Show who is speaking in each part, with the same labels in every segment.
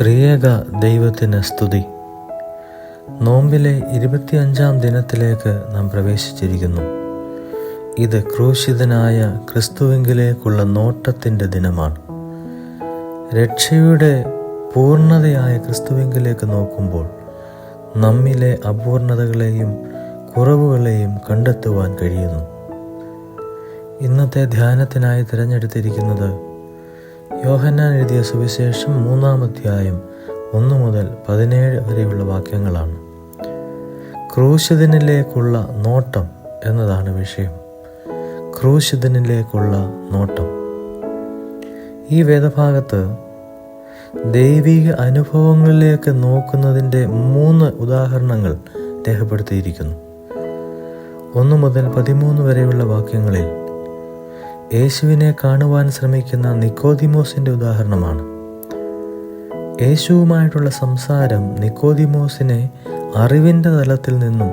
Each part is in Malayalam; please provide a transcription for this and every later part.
Speaker 1: ത്രിയേക ദൈവത്തിന് സ്തുതി. നോമ്പിലെ 25-ാം ദിനത്തിലേക്ക് നാം പ്രവേശിച്ചിരിക്കുന്നു. ഇത് ക്രൂശിതനായ ക്രിസ്തുവിങ്കിലേക്കുള്ള നോട്ടത്തിൻ്റെ ദിനമാണ്. രക്ഷയുടെ പൂർണ്ണതയായ ക്രിസ്തുവിങ്കിലേക്ക് നോക്കുമ്പോൾ നമ്മിലെ അപൂർണതകളെയും കുറവുകളെയും കണ്ടെത്തുവാൻ കഴിയുന്നു. ഇന്നത്തെ ധ്യാനത്തിനായി തിരഞ്ഞെടുത്തിരിക്കുന്നത് യോഹന്നാൻ എഴുതിയ സുവിശേഷം 3-ാം അധ്യായം 1 മുതൽ 17 വരെയുള്ള വാക്യങ്ങളാണ്. ക്രൂശിതനിലേക്കുള്ള നോട്ടം എന്നതാണ് വിഷയം. ക്രൂശിതനിലേക്കുള്ള നോട്ടം. ഈ വേദഭാഗത്ത് ദൈവിക അനുഭവങ്ങളിലേക്ക് നോക്കുന്നതിൻ്റെ 3 ഉദാഹരണങ്ങൾ രേഖപ്പെടുത്തിയിരിക്കുന്നു. 1 മുതൽ 13 വരെയുള്ള വാക്യങ്ങളിൽ യേശുവിനെ കാണുവാൻ ശ്രമിക്കുന്ന നിക്കോദിമോസിൻ്റെ ഉദാഹരണമാണ്. യേശുവുമായിട്ടുള്ള സംസാരം നിക്കോദിമോസിനെ അറിവിൻ്റെ തലത്തിൽ നിന്നും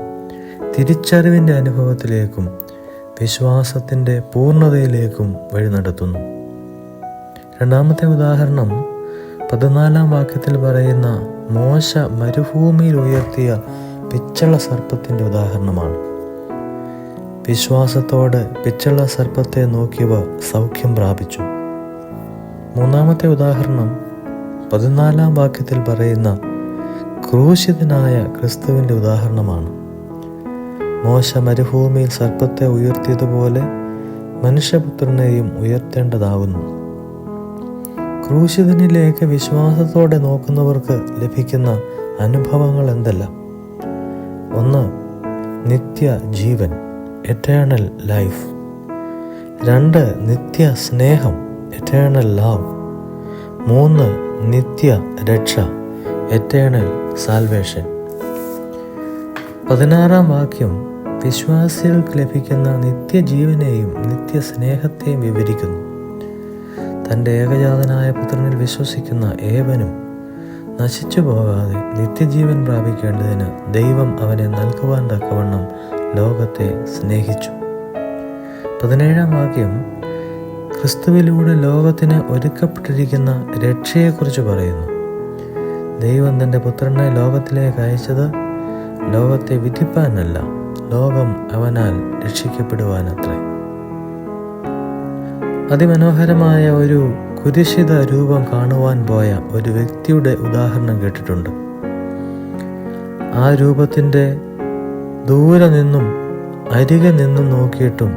Speaker 1: തിരിച്ചറിവിൻ്റെ അനുഭവത്തിലേക്കും വിശ്വാസത്തിൻ്റെ പൂർണ്ണതയിലേക്കും വഴി നടത്തുന്നു. രണ്ടാമത്തെ ഉദാഹരണം 14-ാം വാക്യത്തിൽ പറയുന്ന മോശ മരുഭൂമിയിൽ ഉയർത്തിയ പിച്ചള സർപ്പത്തിൻ്റെ ഉദാഹരണമാണ്. വിശ്വാസത്തോടെ പിച്ചള സർപ്പത്തെ നോക്കിയവർ സൗഖ്യം പ്രാപിച്ചു. 3-ാമത്തെ ഉദാഹരണം 14-ാം വാക്യത്തിൽ പറയുന്ന ക്രൂശിതനായ ക്രിസ്തുവിൻ്റെ ഉദാഹരണമാണ്. മോശ മരുഭൂമിയിൽ സർപ്പത്തെ ഉയർത്തിയതുപോലെ മനുഷ്യപുത്രനെയും ഉയർത്തേണ്ടതാകുന്നു. ക്രൂശിതനിലേക്ക് വിശ്വാസത്തോടെ നോക്കുന്നവർക്ക് ലഭിക്കുന്ന അനുഭവങ്ങൾ എന്തെല്ലാം? 1. നിത്യ ജീവൻ, എറ്റേണൽ ലൈഫ്. 2. നിത്യ സ്നേഹം, എറ്റേണൽ ലവ്. 3. നിത്യ രക്ഷ, എറ്റേണൽ സാൽവേഷൻ. 16-ാം വാക്യം വിശ്വാസികൾക്ക് ലഭിക്കുന്ന നിത്യജീവനെയും നിത്യസ്നേഹത്തെയും വിവരിക്കുന്നു. തൻ്റെ ഏകജാതനായ പുത്രനിൽ വിശ്വസിക്കുന്ന ഏവനും നശിച്ചു പോകാതെ നിത്യജീവൻ പ്രാപിക്കേണ്ടതിന് ദൈവം അവനെ നൽകുവാൻ തക്കവണ്ണം ലോകത്തെ സ്നേഹിച്ചു. 17-ാം വാക്യം ക്രിസ്തുവിലൂടെ ലോകത്തിന് ഒരുക്കപ്പെട്ടിരിക്കുന്ന രക്ഷയെക്കുറിച്ച് പറയുന്നു. ദൈവം തൻ്റെ പുത്രനെ ലോകത്തിലേക്ക് അയച്ചത് ലോകത്തെ വിധിപ്പാനല്ല, ലോകം അവനാൽ രക്ഷിക്കപ്പെടുവാനത്രേ. അതിമനോഹരമായ ഒരു കുരിശിത രൂപം കാണുവാൻ പോയ ഒരു വ്യക്തിയുടെ ഉദാഹരണം കേട്ടിട്ടുണ്ട്. ആ രൂപത്തിൻ്റെ ദൂരെ നിന്നും അരികെ നിന്നും നോക്കിയിട്ടും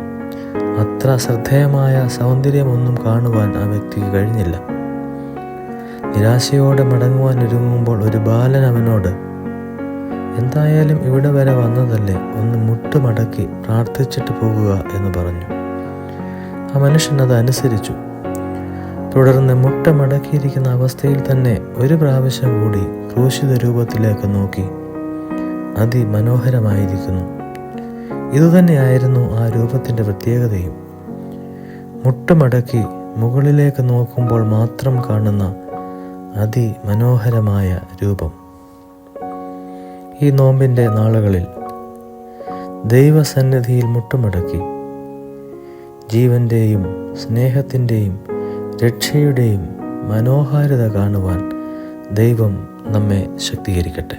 Speaker 1: അത്ര ശ്രദ്ധേയമായ സൗന്ദര്യമൊന്നും കാണുവാൻ ആ വ്യക്തിക്ക് കഴിഞ്ഞില്ല. നിരാശയോടെ മടങ്ങുവാൻ ഒരുങ്ങുമ്പോൾ ഒരു ബാലൻ അവനോട്, എന്തായാലും ഇവിടെ വരെ വന്നതല്ലേ, ഒന്ന് മുട്ടുമടക്കി പ്രാർത്ഥിച്ചിട്ട് പോകുക എന്ന് പറഞ്ഞു. ആ മനുഷ്യൻ അത് അനുസരിച്ചു. തുടർന്ന് മുട്ടമടക്കിയിരിക്കുന്ന അവസ്ഥയിൽ തന്നെ ഒരു പ്രാവശ്യം കൂടി ക്രൂശിത രൂപത്തിലേക്ക് നോക്കി. അതിമനോഹരമായിരിക്കുന്നു. ഇതുതന്നെയായിരുന്നു ആ രൂപത്തിൻ്റെ പ്രത്യേകതയും. മുട്ടുമടക്കി മുകളിലേക്ക് നോക്കുമ്പോൾ മാത്രം കാണുന്ന അതിമനോഹരമായ രൂപം. ഈ നോമ്പിൻ്റെ നാളുകളിൽ ദൈവസന്നിധിയിൽ മുട്ടുമടക്കി ജീവൻ്റെയും സ്നേഹത്തിൻ്റെയും രക്ഷയുടെയും മനോഹാരിത കാണുവാൻ ദൈവം നമ്മെ ശക്തീകരിക്കട്ടെ.